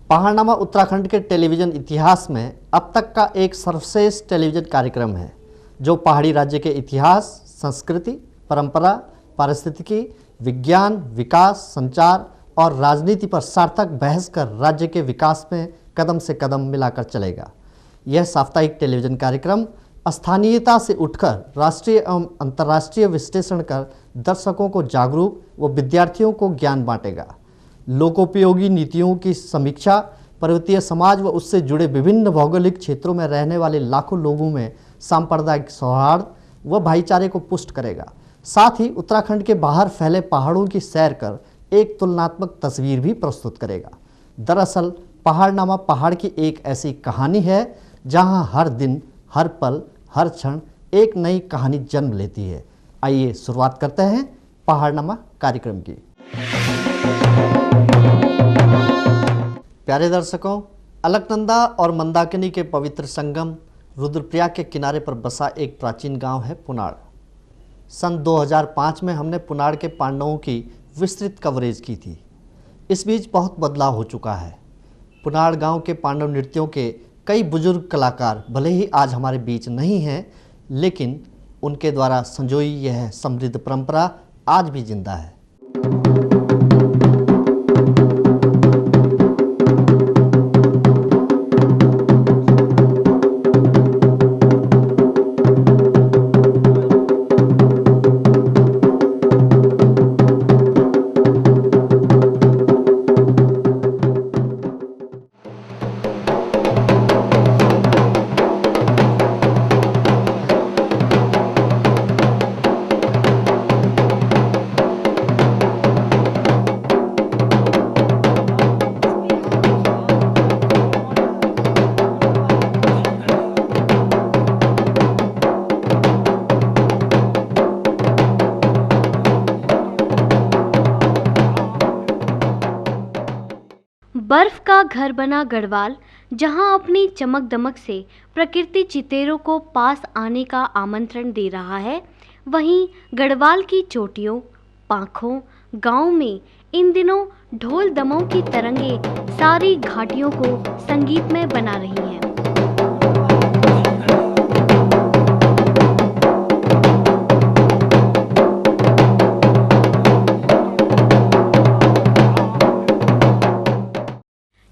पहाड़नामा उत्तराखंड के टेलीविज़न इतिहास में अब तक का एक सर्वश्रेष्ठ टेलीविज़न कार्यक्रम है जो पहाड़ी राज्य के इतिहास, संस्कृति, परंपरा, पारिस्थितिकी, विज्ञान, विकास, संचार और राजनीति पर सार्थक बहस कर राज्य के विकास में कदम से कदम मिलाकर चलेगा। यह साप्ताहिक टेलीविज़न कार्यक्रम स्थानीयता से उठकर राष्ट्रीय एवं अंतर्राष्ट्रीय विश्लेषण कर दर्शकों को जागरूक व विद्यार्थियों को ज्ञान बांटेगा। लोकोपयोगी नीतियों की समीक्षा, पर्वतीय समाज व उससे जुड़े विभिन्न भौगोलिक क्षेत्रों में रहने वाले लाखों लोगों में सांप्रदायिक सौहार्द व भाईचारे को पुष्ट करेगा। साथ ही उत्तराखंड के बाहर फैले पहाड़ों की सैर कर एक तुलनात्मक तस्वीर भी प्रस्तुत करेगा। दरअसल पहाड़नामा पहाड़ की एक ऐसी कहानी है जहां हर दिन, हर पल, हर क्षण एक नई कहानी जन्म लेती है। आइए शुरुआत करते हैं पहाड़नामा कार्यक्रम की। प्यारे दर्शकों, अलकनंदा और मंदाकिनी के पवित्र संगम रुद्रप्रयाग के किनारे पर बसा एक प्राचीन गांव है पुनाड़। सन 2005 में हमने पुनाड़ के पांडवों की विस्तृत कवरेज की थी। इस बीच बहुत बदलाव हो चुका है। पुनाड़ गांव के पांडव नृत्यों के कई बुजुर्ग कलाकार भले ही आज हमारे बीच नहीं हैं, लेकिन उनके द्वारा संजोई यह समृद्ध परंपरा आज भी जिंदा है। बर्फ का घर बना गढ़वाल, जहां अपनी चमक दमक से प्रकृति चितेरों को पास आने का आमंत्रण दे रहा है, वहीं गढ़वाल की चोटियों, पाखों, गांव में इन दिनों ढोल दमों की तरंगे सारी घाटियों को संगीतमय बना रही हैं।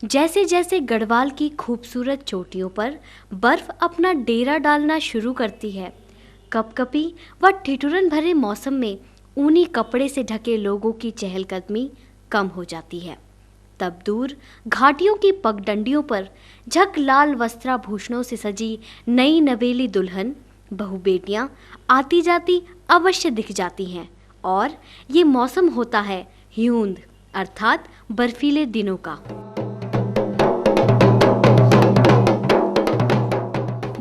जैसे जैसे गढ़वाल की खूबसूरत चोटियों पर बर्फ अपना डेरा डालना शुरू करती है, कपकपी व ठिठुरन भरे मौसम में ऊनी कपड़े से ढके लोगों की चहलकदमी कम हो जाती है। तब दूर घाटियों की पगडंडियों पर झक लाल वस्त्राभूषणों से सजी नई नवेली दुल्हन, बहू बेटियां आती जाती अवश्य दिख जाती हैं और ये मौसम होता है ह्यूंद अर्थात बर्फीले दिनों का।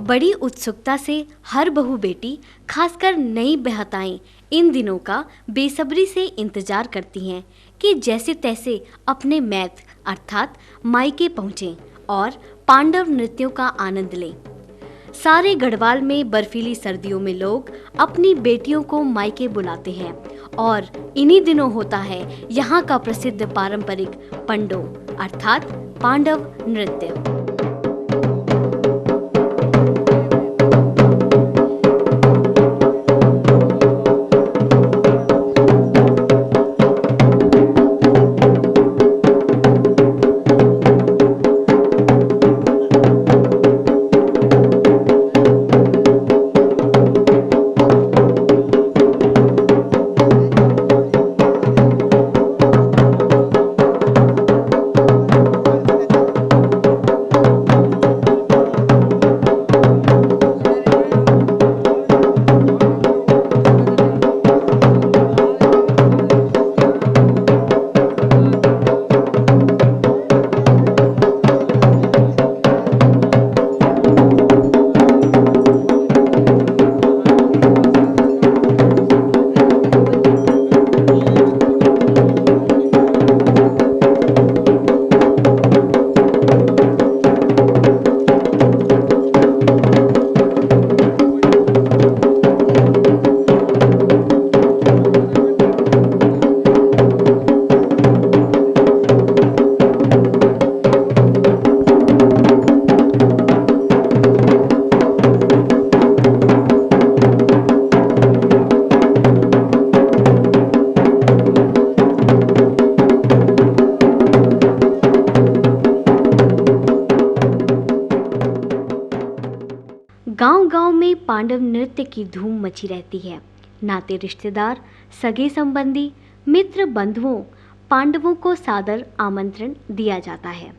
बड़ी उत्सुकता से हर बहू बेटी, खासकर नई ब्याहताएं इन दिनों का बेसब्री से इंतजार करती हैं कि जैसे तैसे अपने मैथ अर्थात मायके पहुँचें और पांडव नृत्यों का आनंद लें। सारे गढ़वाल में बर्फीली सर्दियों में लोग अपनी बेटियों को मायके बुलाते हैं और इन्हीं दिनों होता है यहाँ का प्रसिद्ध पारंपरिक पंडो अर्थात पांडव नृत्य। पांडव नृत्य की धूम मची रहती है। नाते रिश्तेदार, सगे संबंधी, मित्र बंधुओं, पांडवों को सादर आमंत्रण दिया जाता है।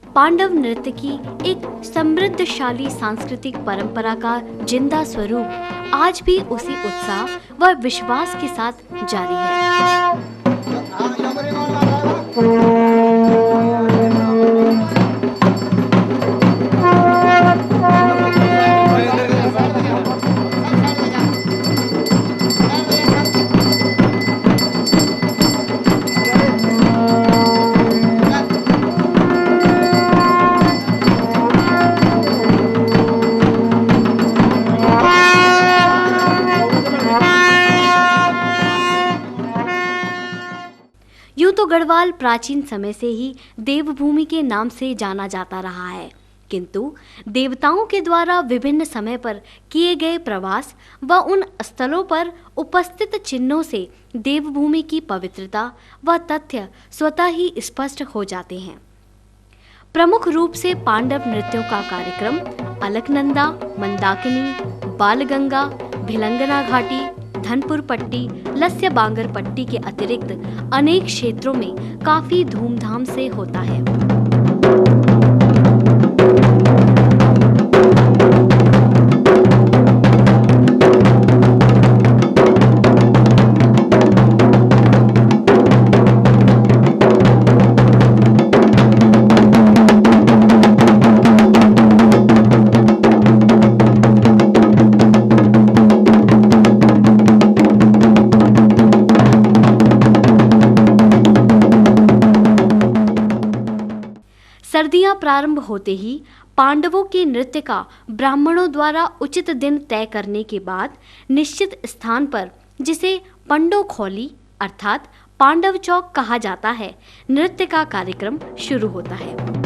पांडव नृत्य की एक समृद्धशाली सांस्कृतिक परंपरा का जिंदा स्वरूप आज भी उसी उत्साह व विश्वास के साथ जारी है। यूं तो गढ़वाल प्राचीन समय से ही देवभूमि के नाम से जाना जाता रहा है, किंतु देवताओं के द्वारा विभिन्न समय पर किए गए प्रवास व उन स्थलों पर उपस्थित चिन्हों से देवभूमि की पवित्रता व तथ्य स्वतः ही स्पष्ट हो जाते हैं। प्रमुख रूप से पांडव नृत्यों का कार्यक्रम अलकनंदा, मंदाकिनी, बालगंगा, भिलंगना घाटी, धनपुर पट्टी, लस्य बांगर पट्टी के अतिरिक्त अनेक क्षेत्रों में काफी धूमधाम से होता है। सर्दियां प्रारंभ होते ही पांडवों के नृत्य का ब्राह्मणों द्वारा उचित दिन तय करने के बाद निश्चित स्थान पर, जिसे पंडोखौली अर्थात पांडव चौक कहा जाता है, नृत्य का कार्यक्रम शुरू होता है।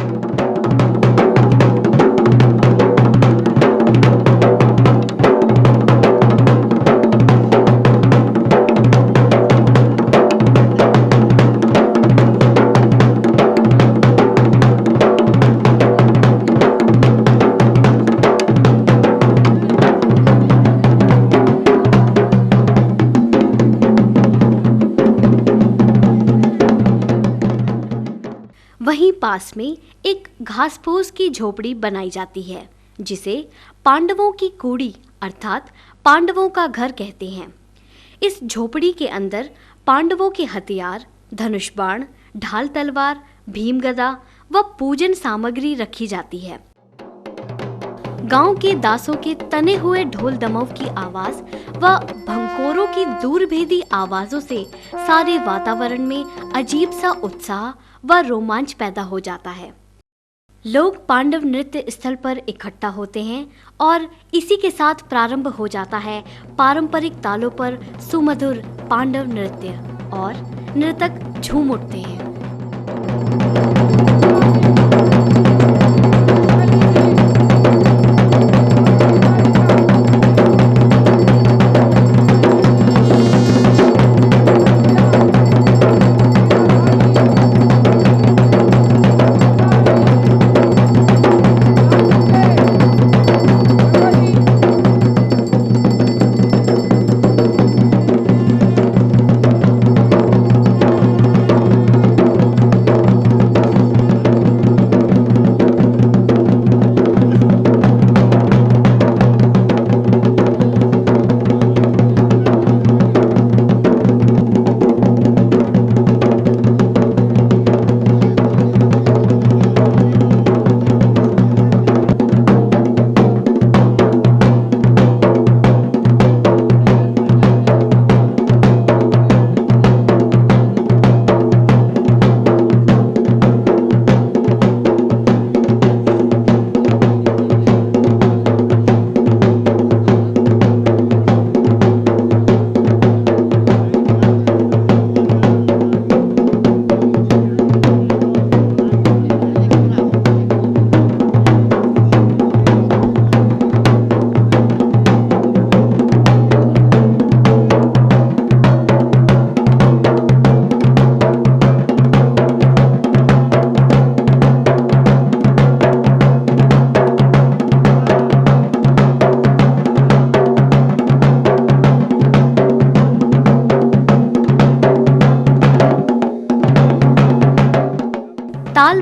वहीं पास में एक घासफूस की झोपड़ी बनाई जाती है, जिसे पांडवों की कूड़ी अर्थात पांडवों का घर कहते हैं। इस झोपड़ी के अंदर पांडवों के हथियार, धनुष बाण, ढाल तलवार, भीम गदा व पूजन सामग्री रखी जाती है। गांव के दासों के तने हुए ढोल दमों की आवाज व भंकोरों की दूरभेदी आवाजों से सारे वातावरण में अजीब सा उत्साह व रोमांच पैदा हो जाता है। लोग पांडव नृत्य स्थल पर इकट्ठा होते हैं और इसी के साथ प्रारंभ हो जाता है पारंपरिक तालों पर सुमधुर पांडव नृत्य और नर्तक झूम उठते हैं।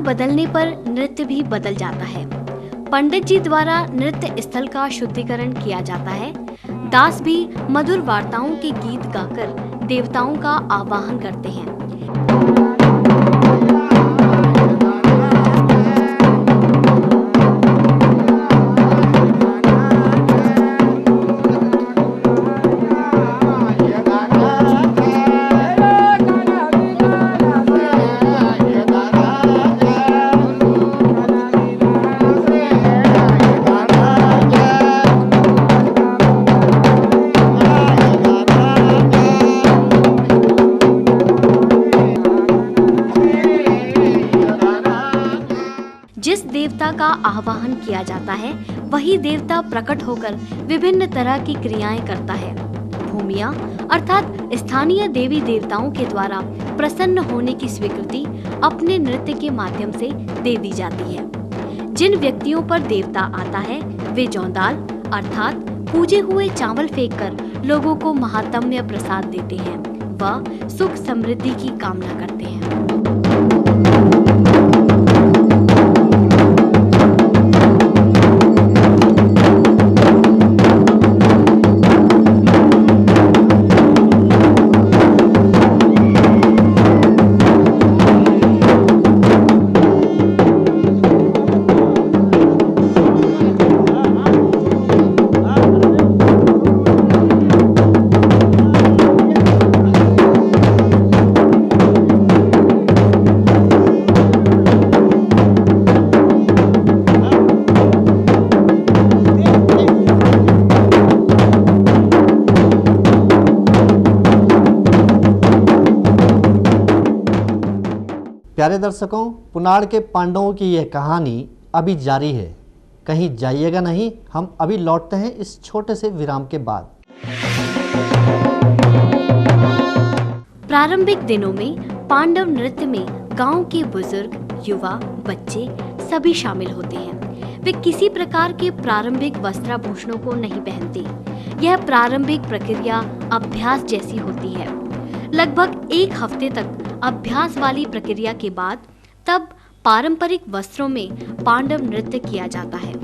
बदलने पर नृत्य भी बदल जाता है। पंडित जी द्वारा नृत्य स्थल का शुद्धिकरण किया जाता है। दास भी मधुर वार्ताओं के गीत गाकर देवताओं का आवाहन करते हैं। जिस देवता का आवाहन किया जाता है वही देवता प्रकट होकर विभिन्न तरह की क्रियाएं करता है। भूमिया अर्थात स्थानीय देवी देवताओं के द्वारा प्रसन्न होने की स्वीकृति अपने नृत्य के माध्यम से दे दी जाती है। जिन व्यक्तियों पर देवता आता है वे जौंदाल अर्थात पूजे हुए चावल फेंककर लोगों को महात्म्य प्रसाद देते हैं व सुख समृद्धि की कामना करते हैं। प्यारे दर्शकों, पुनाड़ के पांडवों की यह कहानी अभी जारी है। कहीं जाइएगा नहीं, हम अभी लौटते हैं इस छोटे से विराम के बाद। प्रारंभिक दिनों में पांडव नृत्य में गांव के बुजुर्ग, युवा, बच्चे सभी शामिल होते हैं। वे किसी प्रकार के प्रारंभिक वस्त्राभूषणों को नहीं पहनते। यह प्रारंभिक प्रक्रिया अभ्यास जैसी होती है। लगभग एक हफ्ते तक अभ्यास वाली प्रक्रिया के बाद तब पारंपरिक वस्त्रों में पांडव नृत्य किया जाता है।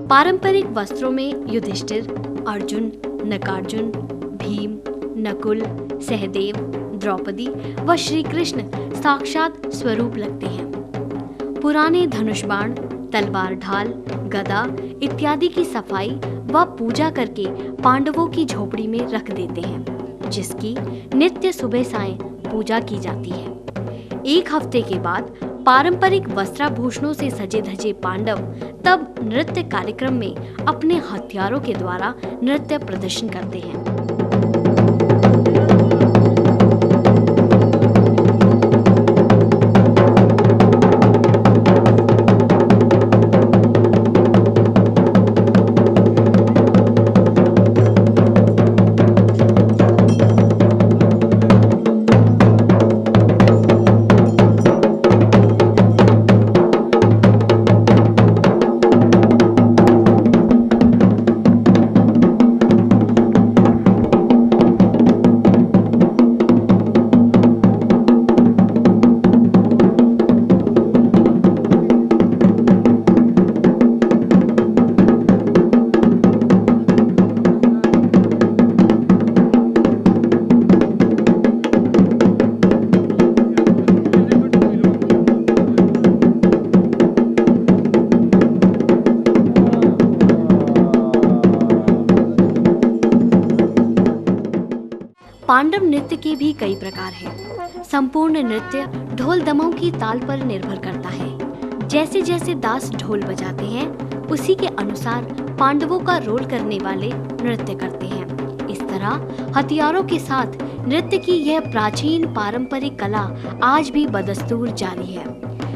पारंपरिक वस्त्रों में युधिष्ठिर, अर्जुन, नकार्जुन, भीम, नकुल, सहदेव, द्रौपदी व श्री कृष्ण साक्षात स्वरूप लगते हैं। पुराने धनुष बाण, तलवार ढाल, गदा इत्यादि की सफाई व पूजा करके पांडवों की झोपड़ी में रख देते हैं, जिसकी नित्य सुबह सायं पूजा की जाती है। एक हफ्ते के बाद पारंपरिक वस्त्राभूषणों से सजे धजे पांडव तब नृत्य कार्यक्रम में अपने हथियारों के द्वारा नृत्य प्रदर्शन करते हैं। पांडव नृत्य के भी कई प्रकार हैं। संपूर्ण नृत्य ढोल दमाऊ की ताल पर निर्भर करता है। जैसे जैसे दास ढोल बजाते हैं, उसी के अनुसार पांडवों का रोल करने वाले नृत्य करते हैं। इस तरह हथियारों के साथ नृत्य की यह प्राचीन पारंपरिक कला आज भी बदस्तूर जारी है।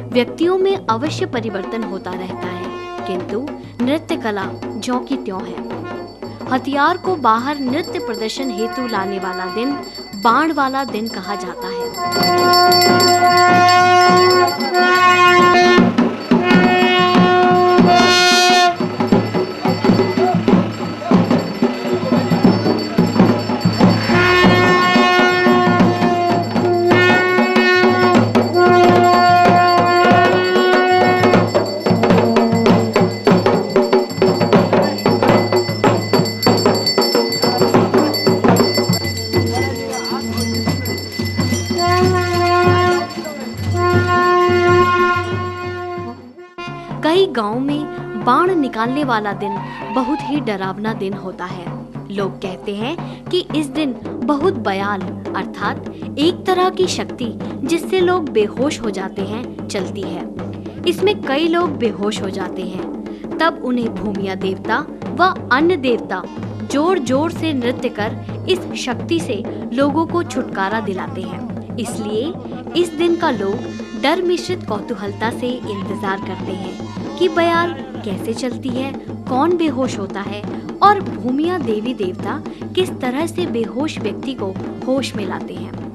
व्यक्तियों में अवश्य परिवर्तन होता रहता है, किंतु नृत्य कला ज्यों की त्यों है। हथियार को बाहर नृत्य प्रदर्शन हेतु लाने वाला दिन बाण वाला दिन कहा जाता है। कई गांवों में बाण निकालने वाला दिन बहुत ही डरावना दिन होता है। लोग कहते हैं कि इस दिन बहुत बयाल अर्थात एक तरह की शक्ति जिससे लोग बेहोश हो जाते हैं चलती है। इसमें कई लोग बेहोश हो जाते हैं, तब उन्हें भूमिया देवता व अन्य देवता जोर जोर से नृत्य कर इस शक्ति से लोगों को छुटकारा दिलाते हैं। इसलिए इस दिन का लोग डर मिश्रित कौतूहलता से इंतजार करते हैं कि बयाल कैसे चलती है, कौन बेहोश होता है और भूमिया देवी देवता किस तरह से बेहोश व्यक्ति को होश में लाते हैं।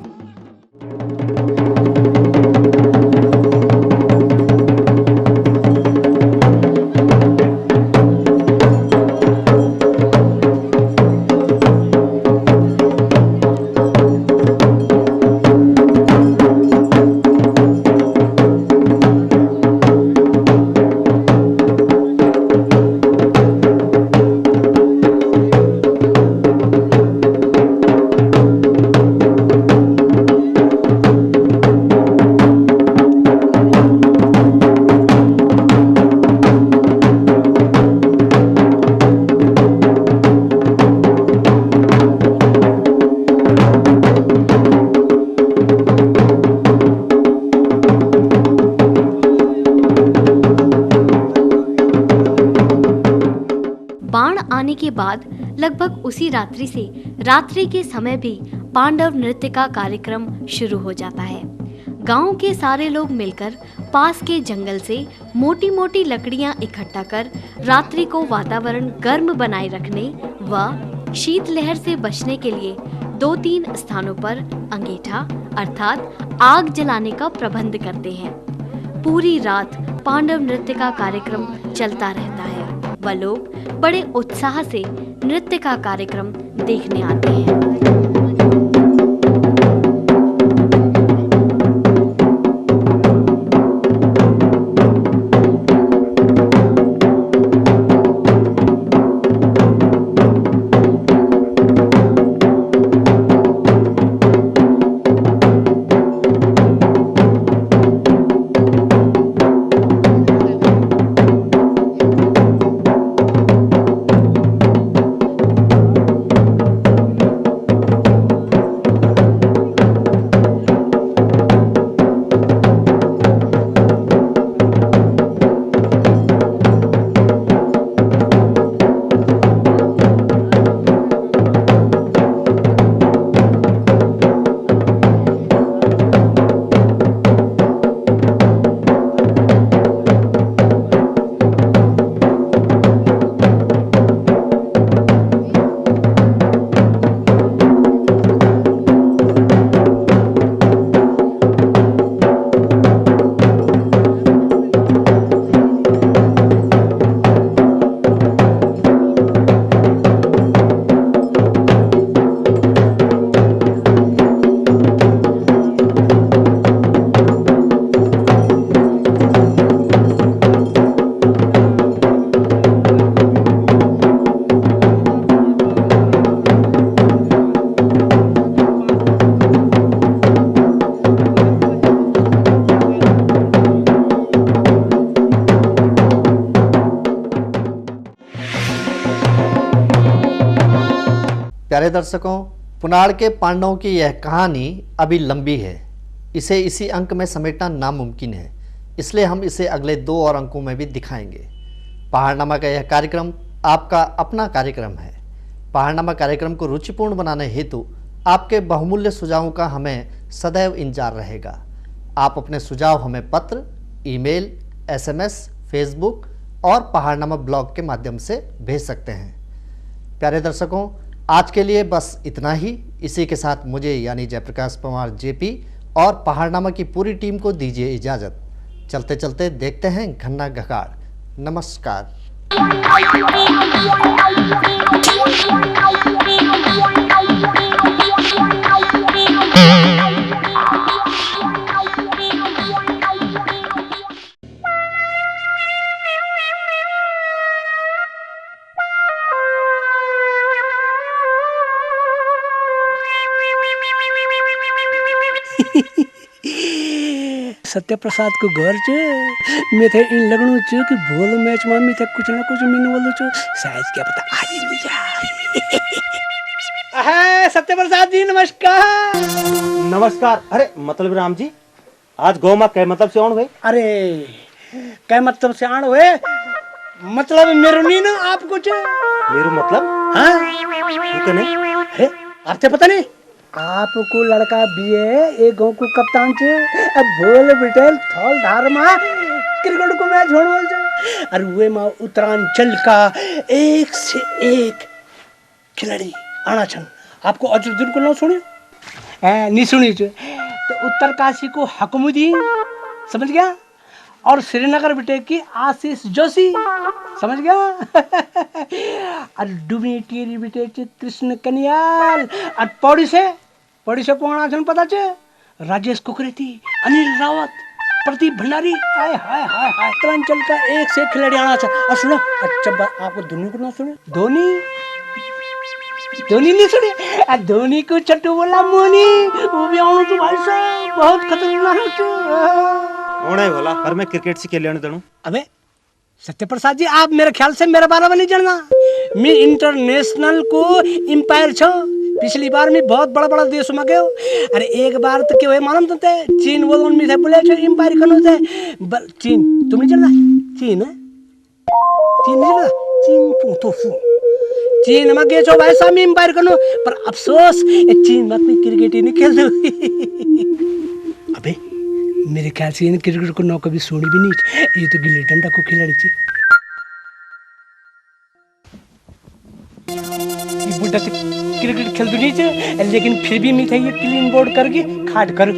बाण आने के बाद लगभग उसी रात्रि से रात्रि के समय भी पांडव नृत्य का कार्यक्रम शुरू हो जाता है। गांव के सारे लोग मिलकर पास के जंगल से मोटी मोटी लकड़ियां इकट्ठा कर रात्रि को वातावरण गर्म बनाए रखने व शीतलहर से बचने के लिए 2-3 स्थानों पर अंगीठा अर्थात आग जलाने का प्रबंध करते हैं। पूरी रात पांडव नृत्य का कार्यक्रम चलता रहता है व लोग बड़े उत्साह से नृत्य का कार्यक्रम देखने आते हैं। प्यारे दर्शकों, पुनाड़ के पांडवों की यह कहानी अभी लंबी है, इसे इसी अंक में समेटना नामुमकिन है, इसलिए हम इसे अगले 2 और अंकों में भी दिखाएंगे। पहाड़नामा का यह कार्यक्रम आपका अपना कार्यक्रम है। पहाड़नामा कार्यक्रम को रुचिपूर्ण बनाने हेतु आपके बहुमूल्य सुझावों का हमें सदैव इंतजार रहेगा। आप अपने सुझाव हमें पत्र, ईमेल, SMS, फेसबुक और पहाड़नामा ब्लॉग के माध्यम से भेज सकते हैं। प्यारे दर्शकों, आज के लिए बस इतना ही। इसी के साथ मुझे यानी जयप्रकाश परमार JP और पहाड़नामा की पूरी टीम को दीजिए इजाज़त। चलते चलते देखते हैं घन्ना घकाड़। नमस्कार। सत्य प्रसाद को घर च मैं थे इन लगणु च कि बोल मैच में मैं थे कुछ ना कुछ मीन बोलो च शायद क्या पता आज ही मिल जाए। सत्य प्रसाद जी नमस्कार। नमस्कार। अरे मतलब राम जी, आज गौ माँ क्या मतलब से आन हुए? अरे क्या मतलब से आन हुए? मतलब मेरे नहीं ना आप कुछ मेरू मतलब? हाँ तू कने? है आपसे पता नहीं आपको लड़का भी है एक गांव को कप्तान च अब बोल बिटेल थल धार मा क्रिकेट को मैच होने वाला छ और वे मा उत्तरांचल का एक से एक खिलाड़ी आना छन। आपको अजुद्दीन को ना सुने नहीं सुनी छ तो उत्तरकाशी को हकमुद्दीन समझ गया और श्रीनगर बिटे की आशीष जोशी समझ गया और डुबनी टीरी बिटे कृष्ण कन्याल और पौड़ी से कौन आछन पता छे? राजेश कुकरेती, अनिल रावत, प्रदीप भंडारी। हाय हाय हाय हाय उत्तरांचल का एक से खिलाड़ी आना था। और सुनो अच्छा आपको धोनी को ना सुने? धोनी नहीं सुने? धोनी को छट्टू बोला मोनी वो भी आना तो भाई साहब बहुत खतरनाक है। ओणे बोला पर मैं क्रिकेट से खेलने देणु। अबे सत्य प्रसाद जी आप मेरे ख्याल से मेरे बारे में नहीं जानना। मैं इंटरनेशनल को एम्पायर छो। पिछली बार मैं बहुत बड़ा देश में गयो। अरे एक बार तो क्यों है मालूम तुमते? चीन बोलो में थे बोले छो एम्पायर करनो थे चीन। तुम नहीं जानना? चीन है चीन नहीं जानना? चीन तो चीन में गए छो भाई साहब एम्पायर करनो पर अफसोस चीन में कोई क्रिकेट ही नहीं खेलते। अबे मेरे ख्याल से इन क्रिकेट को नौ कभी सुनी भी नहीं। ये तो गिल्ली डंडा को खिलाड़ी थी। ये बुढ़ा तो क्रिकेट खेल तो नहीं थे लेकिन फिर भी मैं था ये क्लीन बोर्ड करके खाट कर